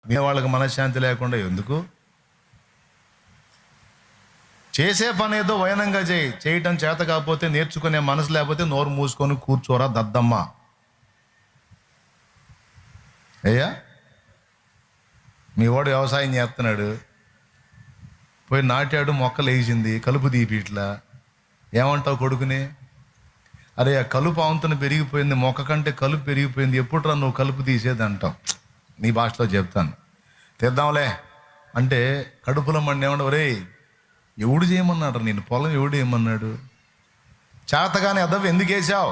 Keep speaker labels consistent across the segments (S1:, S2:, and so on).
S1: వాళ్ళకి మనశ్శాంతి లేకుండా ఎందుకు? చేసే పని ఏదో వైనంగా చేయటం చేత కాకపోతే, నేర్చుకునే మనసు లేకపోతే నోరు మూసుకొని కూర్చోరా దద్దమ్మ. అయ్యా, మీ వాడు వ్యవసాయం చేస్తున్నాడు, పోయి నాటాడు, మొక్కలు వేసింది, కలుపు తీపిట్లా. ఏమంటావు కొడుకుని? అరే ఆ కలుపు ఆవంతను పెరిగిపోయింది, మొక్క కంటే కలుపు పెరిగిపోయింది, ఎప్పుడురా నువ్వు కలుపు తీసేది అంటావు. నీ భాషలో చెప్తాను, తీద్దాంలే అంటే కడుపులో మండి ఏమన్నా, ఒరే ఎవడు చేయమన్నాడు నేను పొలం, ఎవడు ఏమన్నాడు? చేతగాని అదవి ఎందుకు వేసావు?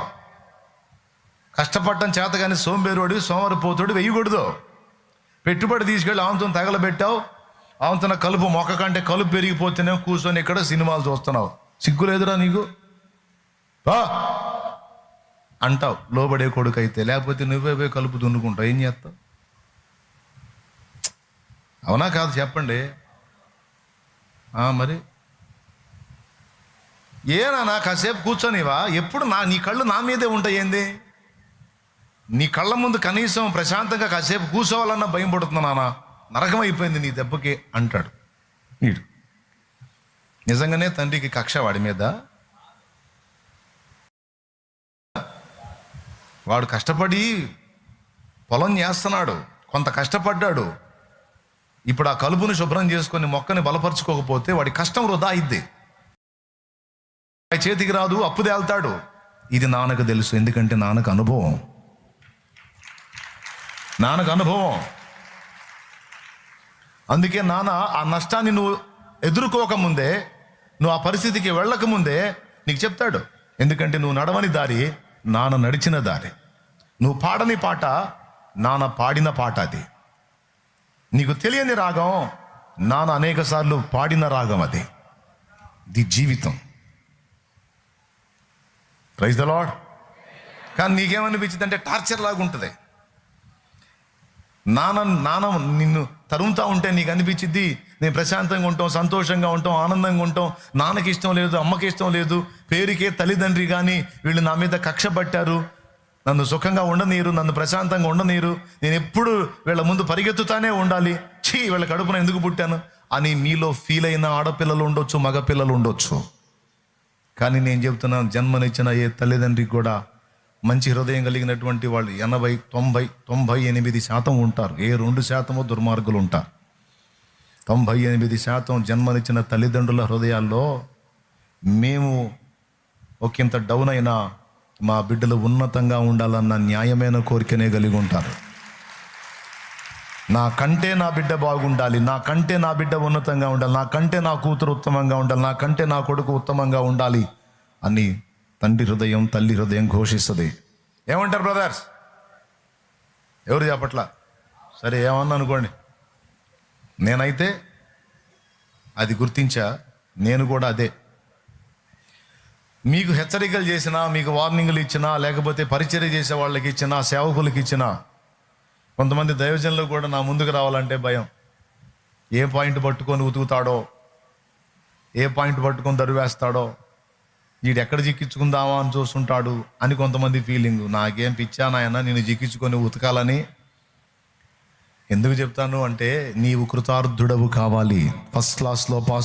S1: కష్టపడటం చేతగాని సోంబేరుడు సోమరిపోతుడు వెయ్యకూడదు. పెట్టుబడి తీసుకెళ్ళి ఆవంతను తగలబెట్టావు, ఆవంతన కలుపు మొక్క కంటే కలుపు పెరిగిపోతేనే కూర్చొని ఇక్కడ సినిమాలు చూస్తున్నావు. సిగ్గు లేదురా నీకు? అంటావు లోబడే కొడుకు అయితే. లేకపోతే నువ్వే పోయి కలుపు దున్నుకుంటావు, ఏం చేస్తావు? అవునా కాదు చెప్పండి. మరి ఏనా కాసేపు కూర్చొనివా? ఎప్పుడు నీ కళ్ళు నా మీదే ఉంటాయి ఏంది? నీ కళ్ళ ముందు కనీసం ప్రశాంతంగా కాసేపు కూర్చోవాలన్నా భయం పడుతున్నా, నాన్న నరకం అయిపోయింది నీ దెబ్బకి అంటాడు వీడు. నిజంగానే తండ్రికి కక్ష వాడి మీద. వాడు కష్టపడి పొలం చేస్తున్నాడు, కొంత కష్టపడ్డాడు. ఇప్పుడు ఆ కలుపుని శుభ్రం చేసుకొని మొక్కని బలపరుచుకోకపోతే వాడి కష్టం వృధా అయింది. చేతికి రాదు, అప్పు తేల్తాడు. ఇది నాన్నకు తెలుసు, ఎందుకంటే నాన్నకు అనుభవం. అందుకే నాన్న ఆ నష్టాన్ని నువ్వు ఎదుర్కోకముందే, నువ్వు ఆ పరిస్థితికి వెళ్ళకముందే నీకు చెప్తాడు. ఎందుకంటే నువ్వు నడవని దారి నాన్న నడిచిన దారి, నువ్వు పాడని పాట నాన్న పాడిన పాట. అది నీకు తెలియని రాగం, నాన్న అనేక సార్లు పాడిన రాగం. అది జీవితం. Praise the lord. కానీ నీకేమనిపించింది అంటే టార్చర్ లాగా ఉంటుంది. నాన్న నిన్ను తరుముతా ఉంటే నీకు అనిపించింది నేను ప్రశాంతంగా ఉంటాం, సంతోషంగా ఉంటాం, ఆనందంగా ఉంటాం. నాన్నకి ఇష్టం లేదు, అమ్మకి ఇష్టం లేదు, పేరుకే తల్లిదండ్రి కానీ వీళ్ళు నా మీద కక్ష పట్టారు, నన్ను సుఖంగా ఉండనీరు, నన్ను ప్రశాంతంగా ఉండనీరు, నేను ఎప్పుడు వీళ్ళ ముందు పరిగెత్తుతానే ఉండాలి, వీళ్ళ కడుపున ఎందుకు పుట్టాను అని మీలో ఫీల్ అయిన ఆడపిల్లలు ఉండొచ్చు, మగపిల్లలు ఉండొచ్చు. కానీ నేను చెప్తున్నాను, జన్మనిచ్చిన ఏ తల్లిదండ్రికి కూడా మంచి హృదయం కలిగినటువంటి వాళ్ళు 80, 90, 98% ఉంటారు. ఏ 2% దుర్మార్గులు ఉంటారు. 98% జన్మనిచ్చిన తల్లిదండ్రుల హృదయాల్లో మేము ఒకంత డౌన్ అయినా మా బిడ్డలు ఉన్నతంగా ఉండాలన్న న్యాయమైన కోరికనే కలిగి ఉంటారు. నాకంటే నా బిడ్డ బాగుండాలి, నాకంటే నా బిడ్డ ఉన్నతంగా ఉండాలి, నాకంటే నా కూతురు ఉత్తమంగా ఉండాలి, నాకంటే నా కొడుకు ఉత్తమంగా ఉండాలి అని తండ్రి హృదయం, తల్లి హృదయం ఘోషిస్తుంది. ఏమంటారు బ్రదర్స్? ఎవరు చెప్పట్లా? సరే ఏమన్నా అనుకోండి. నేనైతే అది గుర్తించా, నేను కూడా అదే. మీకు హెచ్చరికలు చేసినా, మీకు వార్నింగ్లు ఇచ్చినా, లేకపోతే పరిచర్య చేసే వాళ్ళకి ఇచ్చినా, సేవకులకి ఇచ్చినా, కొంతమంది దైవజనులు కూడా నా ముందుకు రావాలంటే భయం. ఏ పాయింట్ పట్టుకొని ఉతుకుతాడో, ఏ పాయింట్ పట్టుకొని దరివేస్తాడో, వీడు ఎక్కడ జిక్కించుకుందామా అని చూస్తుంటాడు అని కొంతమంది ఫీలింగ్. నాకేం పిచ్చా నాయన నేను జిక్కించుకొని ఉతకాలని? ఎందుకు చెప్తాను అంటే నీవు కృతార్థుడవు కావాలి. ఫస్ట్ క్లాస్లో పాస్